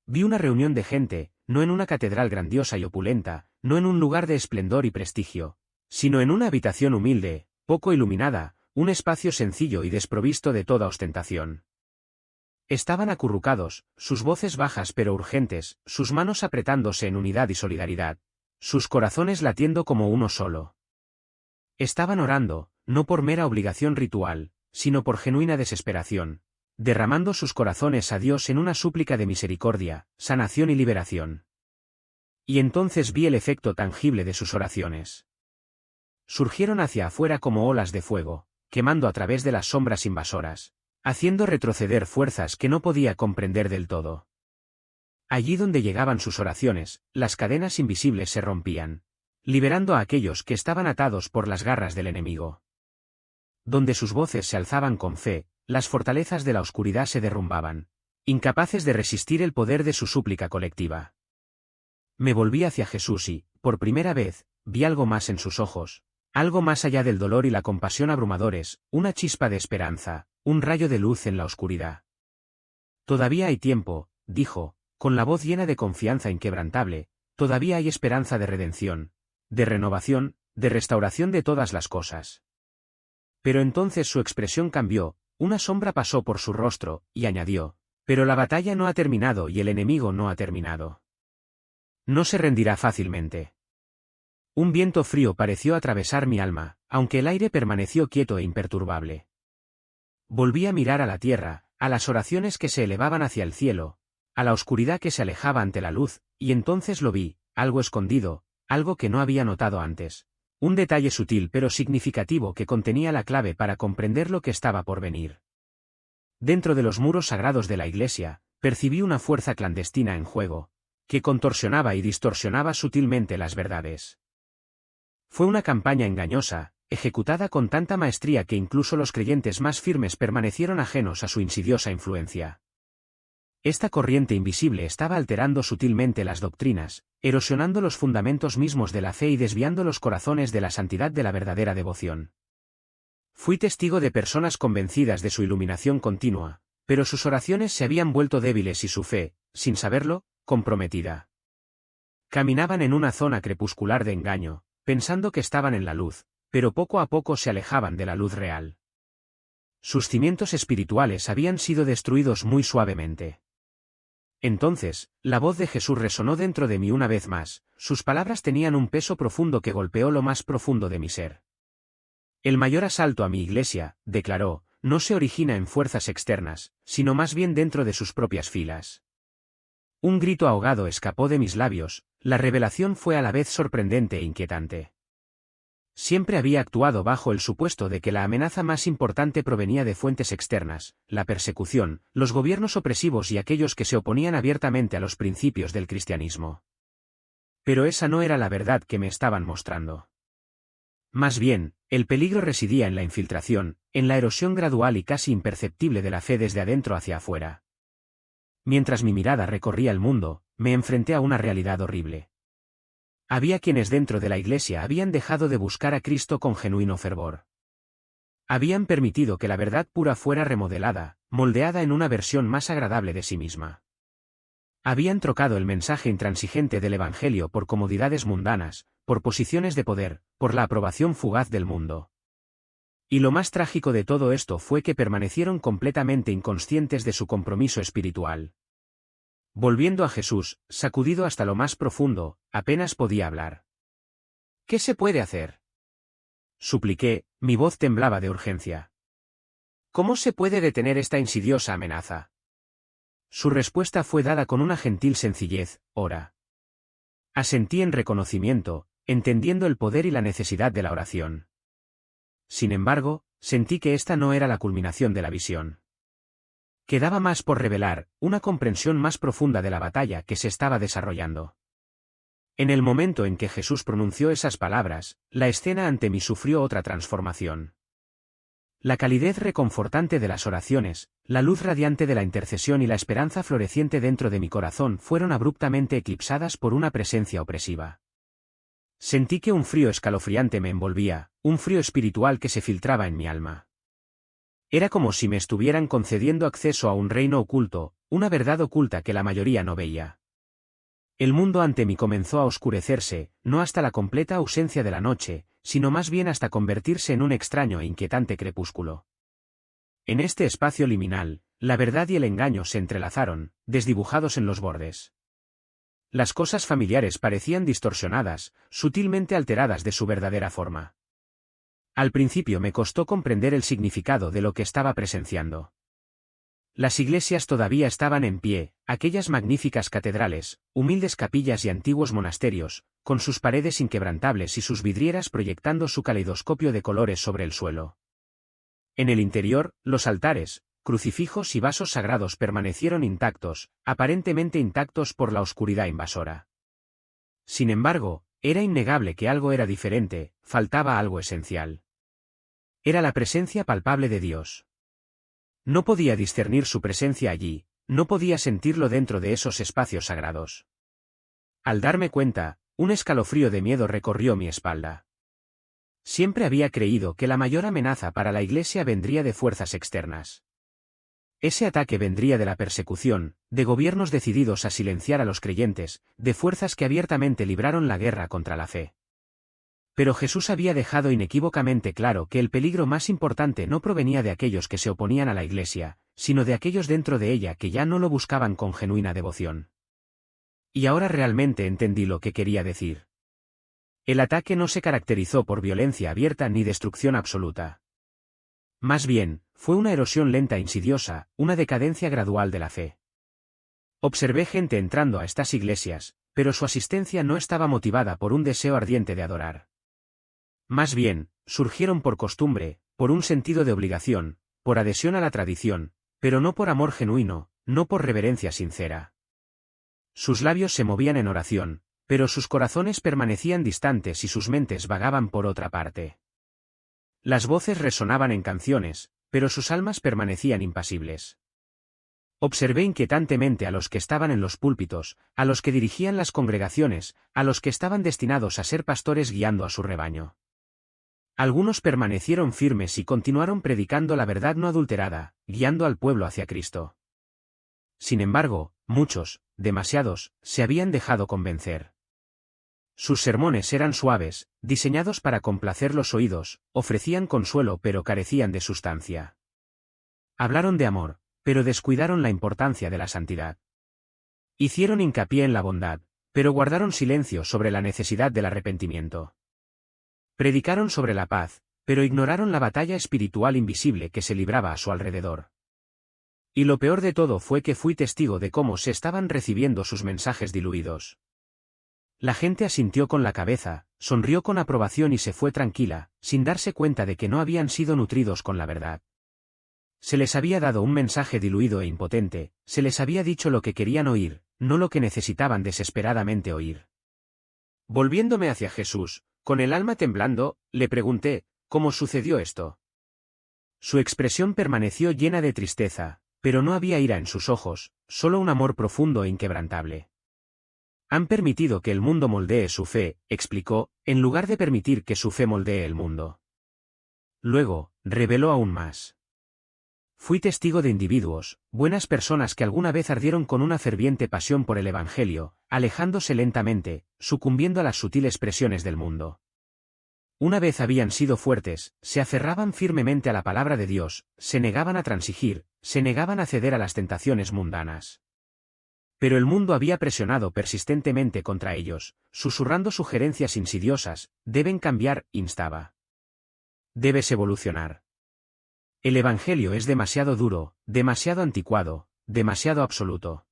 Vi una reunión de gente, no en una catedral grandiosa y opulenta, no en un lugar de esplendor y prestigio, sino en una habitación humilde, poco iluminada, un espacio sencillo y desprovisto de toda ostentación. Estaban acurrucados, sus voces bajas pero urgentes, sus manos apretándose en unidad y solidaridad, sus corazones latiendo como uno solo. Estaban orando, no por mera obligación ritual, sino por genuina desesperación, derramando sus corazones a Dios en una súplica de misericordia, sanación y liberación. Y entonces vi el efecto tangible de sus oraciones. Surgieron hacia afuera como olas de fuego, quemando a través de las sombras invasoras, haciendo retroceder fuerzas que no podía comprender del todo. Allí donde llegaban sus oraciones, las cadenas invisibles se rompían, liberando a aquellos que estaban atados por las garras del enemigo. Donde sus voces se alzaban con fe, las fortalezas de la oscuridad se derrumbaban, incapaces de resistir el poder de su súplica colectiva. Me volví hacia Jesús y, por primera vez, vi algo más en sus ojos, algo más allá del dolor y la compasión abrumadores, una chispa de esperanza, un rayo de luz en la oscuridad. Todavía hay tiempo, dijo, con la voz llena de confianza inquebrantable, todavía hay esperanza de redención, de renovación, de restauración de todas las cosas. Pero entonces su expresión cambió, una sombra pasó por su rostro, y añadió: pero la batalla no ha terminado y el enemigo no ha terminado. No se rendirá fácilmente. Un viento frío pareció atravesar mi alma, aunque el aire permaneció quieto e imperturbable. Volví a mirar a la tierra, a las oraciones que se elevaban hacia el cielo, a la oscuridad que se alejaba ante la luz, y entonces lo vi, algo escondido, algo que no había notado antes. Un detalle sutil pero significativo que contenía la clave para comprender lo que estaba por venir. Dentro de los muros sagrados de la iglesia, percibí una fuerza clandestina en juego, que contorsionaba y distorsionaba sutilmente las verdades. Fue una campaña engañosa, ejecutada con tanta maestría que incluso los creyentes más firmes permanecieron ajenos a su insidiosa influencia. Esta corriente invisible estaba alterando sutilmente las doctrinas, erosionando los fundamentos mismos de la fe y desviando los corazones de la santidad de la verdadera devoción. Fui testigo de personas convencidas de su iluminación continua, pero sus oraciones se habían vuelto débiles y su fe, sin saberlo, comprometida. Caminaban en una zona crepuscular de engaño, pensando que estaban en la luz, pero poco a poco se alejaban de la luz real. Sus cimientos espirituales habían sido destruidos muy suavemente. Entonces, la voz de Jesús resonó dentro de mí una vez más, sus palabras tenían un peso profundo que golpeó lo más profundo de mi ser. El mayor asalto a mi iglesia, declaró, no se origina en fuerzas externas, sino más bien dentro de sus propias filas. Un grito ahogado escapó de mis labios, la revelación fue a la vez sorprendente e inquietante. Siempre había actuado bajo el supuesto de que la amenaza más importante provenía de fuentes externas, la persecución, los gobiernos opresivos y aquellos que se oponían abiertamente a los principios del cristianismo. Pero esa no era la verdad que me estaban mostrando. Más bien, el peligro residía en la infiltración, en la erosión gradual y casi imperceptible de la fe desde adentro hacia afuera. Mientras mi mirada recorría el mundo, me enfrenté a una realidad horrible. Había quienes dentro de la iglesia habían dejado de buscar a Cristo con genuino fervor. Habían permitido que la verdad pura fuera remodelada, moldeada en una versión más agradable de sí misma. Habían trocado el mensaje intransigente del Evangelio por comodidades mundanas, por posiciones de poder, por la aprobación fugaz del mundo. Y lo más trágico de todo esto fue que permanecieron completamente inconscientes de su compromiso espiritual. Volviendo a Jesús, sacudido hasta lo más profundo, apenas podía hablar. ¿Qué se puede hacer?, supliqué, mi voz temblaba de urgencia. ¿Cómo se puede detener esta insidiosa amenaza? Su respuesta fue dada con una gentil sencillez: ora. Asentí en reconocimiento, entendiendo el poder y la necesidad de la oración. Sin embargo, sentí que esta no era la culminación de la visión. Quedaba más por revelar, una comprensión más profunda de la batalla que se estaba desarrollando. En el momento en que Jesús pronunció esas palabras, la escena ante mí sufrió otra transformación. La calidez reconfortante de las oraciones, la luz radiante de la intercesión y la esperanza floreciente dentro de mi corazón fueron abruptamente eclipsadas por una presencia opresiva. Sentí que un frío escalofriante me envolvía, un frío espiritual que se filtraba en mi alma. Era como si me estuvieran concediendo acceso a un reino oculto, una verdad oculta que la mayoría no veía. El mundo ante mí comenzó a oscurecerse, no hasta la completa ausencia de la noche, sino más bien hasta convertirse en un extraño e inquietante crepúsculo. En este espacio liminal, la verdad y el engaño se entrelazaron, desdibujados en los bordes. Las cosas familiares parecían distorsionadas, sutilmente alteradas de su verdadera forma. Al principio me costó comprender el significado de lo que estaba presenciando. Las iglesias todavía estaban en pie, aquellas magníficas catedrales, humildes capillas y antiguos monasterios, con sus paredes inquebrantables y sus vidrieras proyectando su caleidoscopio de colores sobre el suelo. En el interior, los altares, crucifijos y vasos sagrados permanecieron intactos, aparentemente intactos por la oscuridad invasora. Sin embargo, era innegable que algo era diferente, faltaba algo esencial. Era la presencia palpable de Dios. No podía discernir su presencia allí, no podía sentirlo dentro de esos espacios sagrados. Al darme cuenta, un escalofrío de miedo recorrió mi espalda. Siempre había creído que la mayor amenaza para la Iglesia vendría de fuerzas externas. Ese ataque vendría de la persecución, de gobiernos decididos a silenciar a los creyentes, de fuerzas que abiertamente libraron la guerra contra la fe. Pero Jesús había dejado inequívocamente claro que el peligro más importante no provenía de aquellos que se oponían a la Iglesia, sino de aquellos dentro de ella que ya no lo buscaban con genuina devoción. Y ahora realmente entendí lo que quería decir. El ataque no se caracterizó por violencia abierta ni destrucción absoluta. Más bien, fue una erosión lenta e insidiosa, una decadencia gradual de la fe. Observé gente entrando a estas iglesias, pero su asistencia no estaba motivada por un deseo ardiente de adorar. Más bien, surgieron por costumbre, por un sentido de obligación, por adhesión a la tradición, pero no por amor genuino, no por reverencia sincera. Sus labios se movían en oración, pero sus corazones permanecían distantes y sus mentes vagaban por otra parte. Las voces resonaban en canciones, pero sus almas permanecían impasibles. Observé inquietantemente a los que estaban en los púlpitos, a los que dirigían las congregaciones, a los que estaban destinados a ser pastores guiando a su rebaño. Algunos permanecieron firmes y continuaron predicando la verdad no adulterada, guiando al pueblo hacia Cristo. Sin embargo, muchos, demasiados, se habían dejado convencer. Sus sermones eran suaves, diseñados para complacer los oídos, ofrecían consuelo pero carecían de sustancia. Hablaron de amor, pero descuidaron la importancia de la santidad. Hicieron hincapié en la bondad, pero guardaron silencio sobre la necesidad del arrepentimiento. Predicaron sobre la paz, pero ignoraron la batalla espiritual invisible que se libraba a su alrededor. Y lo peor de todo fue que fui testigo de cómo se estaban recibiendo sus mensajes diluidos. La gente asintió con la cabeza, sonrió con aprobación y se fue tranquila, sin darse cuenta de que no habían sido nutridos con la verdad. Se les había dado un mensaje diluido e impotente, se les había dicho lo que querían oír, no lo que necesitaban desesperadamente oír. Volviéndome hacia Jesús, con el alma temblando, le pregunté, ¿cómo sucedió esto? Su expresión permaneció llena de tristeza, pero no había ira en sus ojos, solo un amor profundo e inquebrantable. Han permitido que el mundo moldee su fe, explicó, en lugar de permitir que su fe moldee el mundo. Luego, reveló aún más. Fui testigo de individuos, buenas personas que alguna vez ardieron con una ferviente pasión por el Evangelio, alejándose lentamente, sucumbiendo a las sutiles presiones del mundo. Una vez habían sido fuertes, se aferraban firmemente a la palabra de Dios, se negaban a transigir, se negaban a ceder a las tentaciones mundanas. Pero el mundo había presionado persistentemente contra ellos, susurrando sugerencias insidiosas, deben cambiar, instaba. Debes evolucionar. El Evangelio es demasiado duro, demasiado anticuado, demasiado absoluto.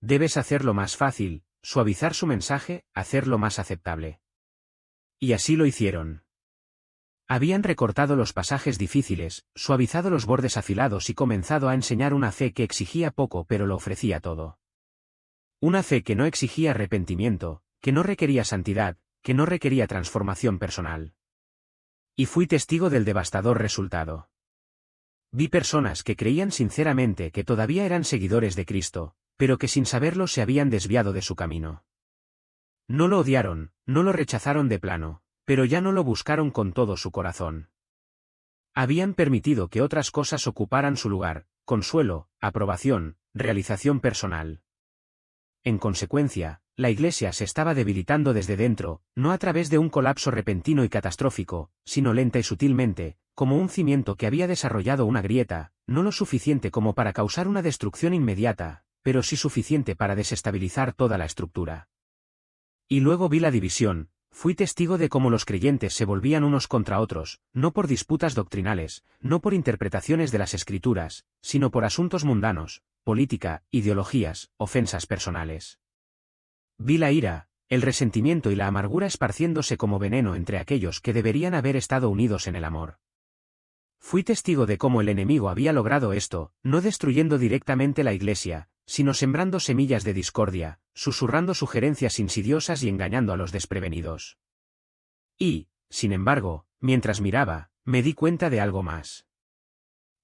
Debes hacerlo más fácil, suavizar su mensaje, hacerlo más aceptable. Y así lo hicieron. Habían recortado los pasajes difíciles, suavizado los bordes afilados y comenzado a enseñar una fe que exigía poco pero lo ofrecía todo. Una fe que no exigía arrepentimiento, que no requería santidad, que no requería transformación personal. Y fui testigo del devastador resultado. Vi personas que creían sinceramente que todavía eran seguidores de Cristo, pero que sin saberlo se habían desviado de su camino. No lo odiaron, no lo rechazaron de plano, pero ya no lo buscaron con todo su corazón. Habían permitido que otras cosas ocuparan su lugar, consuelo, aprobación, realización personal. En consecuencia, la Iglesia se estaba debilitando desde dentro, no a través de un colapso repentino y catastrófico, sino lenta y sutilmente, como un cimiento que había desarrollado una grieta, no lo suficiente como para causar una destrucción inmediata, pero sí suficiente para desestabilizar toda la estructura. Y luego vi la división, fui testigo de cómo los creyentes se volvían unos contra otros, no por disputas doctrinales, no por interpretaciones de las Escrituras, sino por asuntos mundanos, política, ideologías, ofensas personales. Vi la ira, el resentimiento y la amargura esparciéndose como veneno entre aquellos que deberían haber estado unidos en el amor. Fui testigo de cómo el enemigo había logrado esto, no destruyendo directamente la Iglesia, sino sembrando semillas de discordia, susurrando sugerencias insidiosas y engañando a los desprevenidos. Y, sin embargo, mientras miraba, me di cuenta de algo más.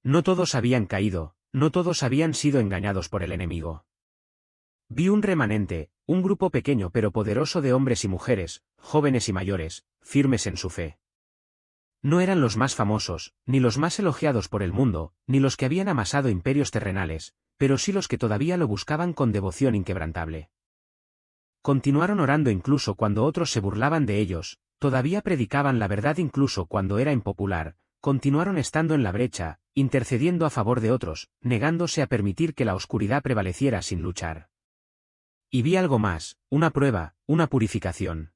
No todos habían caído, no todos habían sido engañados por el enemigo. Vi un remanente, un grupo pequeño pero poderoso de hombres y mujeres, jóvenes y mayores, firmes en su fe. No eran los más famosos, ni los más elogiados por el mundo, ni los que habían amasado imperios terrenales, pero sí los que todavía lo buscaban con devoción inquebrantable. Continuaron orando incluso cuando otros se burlaban de ellos, todavía predicaban la verdad incluso cuando era impopular, continuaron estando en la brecha, intercediendo a favor de otros, negándose a permitir que la oscuridad prevaleciera sin luchar. Y vi algo más, una prueba, una purificación.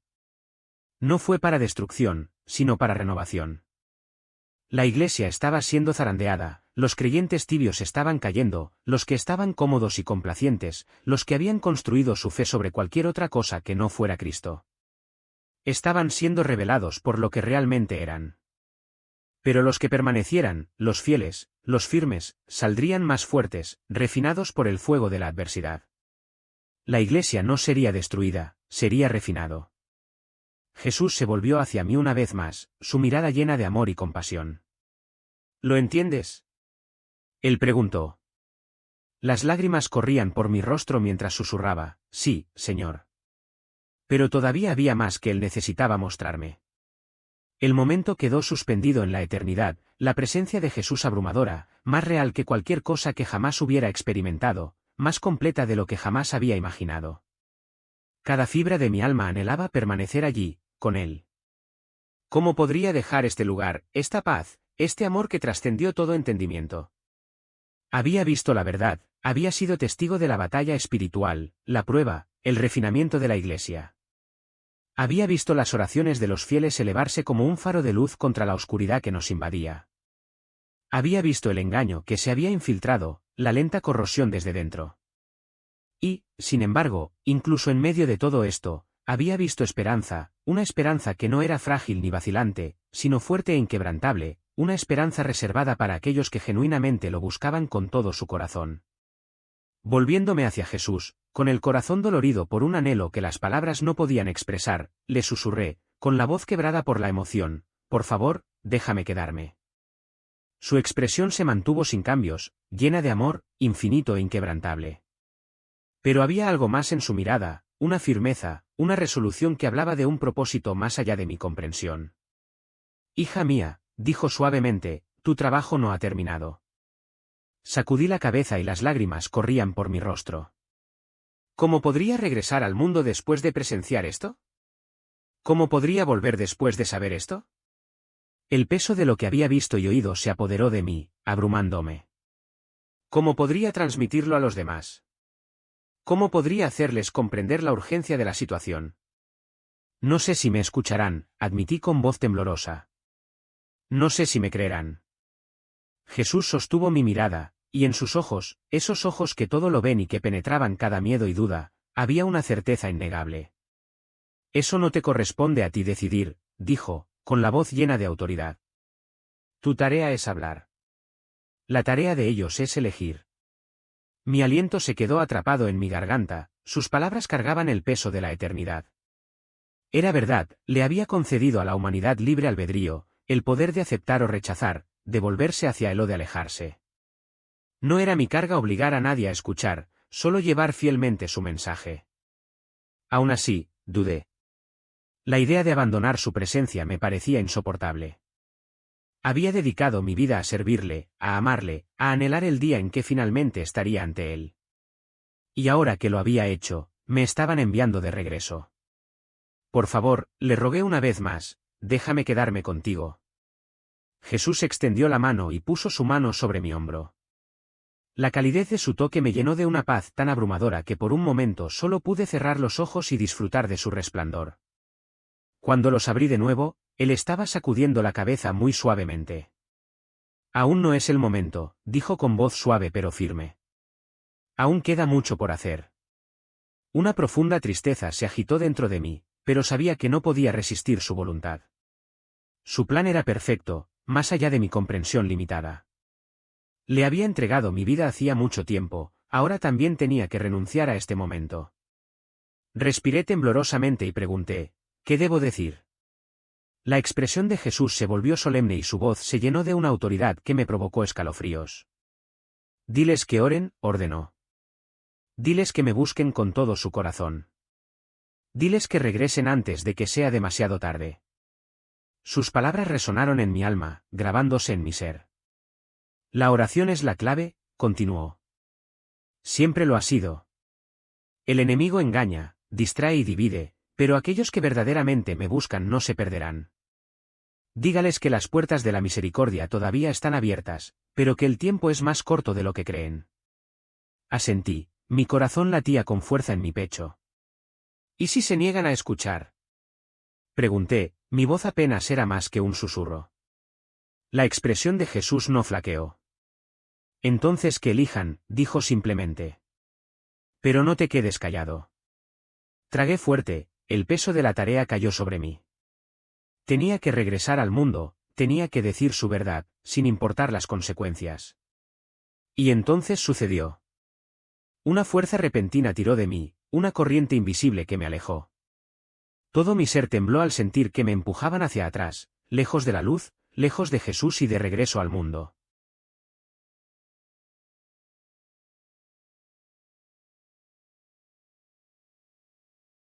No fue para destrucción, sino para renovación. La Iglesia estaba siendo zarandeada, los creyentes tibios estaban cayendo, los que estaban cómodos y complacientes, los que habían construido su fe sobre cualquier otra cosa que no fuera Cristo. Estaban siendo revelados por lo que realmente eran. Pero los que permanecieran, los fieles, los firmes, saldrían más fuertes, refinados por el fuego de la adversidad. La iglesia no sería destruida, sería refinado. Jesús se volvió hacia mí una vez más, su mirada llena de amor y compasión. ¿Lo entiendes? Él preguntó. Las lágrimas corrían por mi rostro mientras susurraba, sí, Señor. Pero todavía había más que él necesitaba mostrarme. El momento quedó suspendido en la eternidad, la presencia de Jesús abrumadora, más real que cualquier cosa que jamás hubiera experimentado, más completa de lo que jamás había imaginado. Cada fibra de mi alma anhelaba permanecer allí, con él. ¿Cómo podría dejar este lugar, esta paz, este amor que trascendió todo entendimiento? Había visto la verdad, había sido testigo de la batalla espiritual, la prueba, el refinamiento de la iglesia. Había visto las oraciones de los fieles elevarse como un faro de luz contra la oscuridad que nos invadía. Había visto el engaño que se había infiltrado, la lenta corrosión desde dentro. Y, sin embargo, incluso en medio de todo esto, había visto esperanza, una esperanza que no era frágil ni vacilante, sino fuerte e inquebrantable, una esperanza reservada para aquellos que genuinamente lo buscaban con todo su corazón. Volviéndome hacia Jesús, con el corazón dolorido por un anhelo que las palabras no podían expresar, le susurré, con la voz quebrada por la emoción, por favor, déjame quedarme. Su expresión se mantuvo sin cambios, llena de amor, infinito e inquebrantable. Pero había algo más en su mirada, una firmeza, una resolución que hablaba de un propósito más allá de mi comprensión. Hija mía, dijo suavemente, tu trabajo no ha terminado. Sacudí la cabeza y las lágrimas corrían por mi rostro. ¿Cómo podría regresar al mundo después de presenciar esto? ¿Cómo podría volver después de saber esto? El peso de lo que había visto y oído se apoderó de mí, abrumándome. ¿Cómo podría transmitirlo a los demás? ¿Cómo podría hacerles comprender la urgencia de la situación? No sé si me escucharán, admití con voz temblorosa. No sé si me creerán. Jesús sostuvo mi mirada, y en sus ojos, esos ojos que todo lo ven y que penetraban cada miedo y duda, había una certeza innegable. Eso no te corresponde a ti decidir, dijo, con la voz llena de autoridad. Tu tarea es hablar. La tarea de ellos es elegir. Mi aliento se quedó atrapado en mi garganta, sus palabras cargaban el peso de la eternidad. Era verdad, le había concedido a la humanidad libre albedrío, el poder de aceptar o rechazar, de volverse hacia él o de alejarse. No era mi carga obligar a nadie a escuchar, solo llevar fielmente su mensaje. Aún así, dudé. La idea de abandonar su presencia me parecía insoportable. Había dedicado mi vida a servirle, a amarle, a anhelar el día en que finalmente estaría ante él. Y ahora que lo había hecho, me estaban enviando de regreso. Por favor, le rogué una vez más, déjame quedarme contigo. Jesús extendió la mano y puso su mano sobre mi hombro. La calidez de su toque me llenó de una paz tan abrumadora que por un momento solo pude cerrar los ojos y disfrutar de su resplandor. Cuando los abrí de nuevo, él estaba sacudiendo la cabeza muy suavemente. Aún no es el momento, dijo con voz suave pero firme. Aún queda mucho por hacer. Una profunda tristeza se agitó dentro de mí, pero sabía que no podía resistir su voluntad. Su plan era perfecto, más allá de mi comprensión limitada. Le había entregado mi vida hacía mucho tiempo, ahora también tenía que renunciar a este momento. Respiré temblorosamente y pregunté, ¿qué debo decir? La expresión de Jesús se volvió solemne y su voz se llenó de una autoridad que me provocó escalofríos. Diles que oren, ordenó. Diles que me busquen con todo su corazón. Diles que regresen antes de que sea demasiado tarde. Sus palabras resonaron en mi alma, grabándose en mi ser. La oración es la clave, continuó. Siempre lo ha sido. El enemigo engaña, distrae y divide, pero aquellos que verdaderamente me buscan no se perderán. Dígales que las puertas de la misericordia todavía están abiertas, pero que el tiempo es más corto de lo que creen. Asentí, mi corazón latía con fuerza en mi pecho. ¿Y si se niegan a escuchar? Pregunté, mi voz apenas era más que un susurro. La expresión de Jesús no flaqueó. Entonces que elijan, dijo simplemente. Pero no te quedes callado. Tragué fuerte, el peso de la tarea cayó sobre mí. Tenía que regresar al mundo, tenía que decir su verdad, sin importar las consecuencias. Y entonces sucedió. Una fuerza repentina tiró de mí, una corriente invisible que me alejó. Todo mi ser tembló al sentir que me empujaban hacia atrás, lejos de la luz, lejos de Jesús y de regreso al mundo.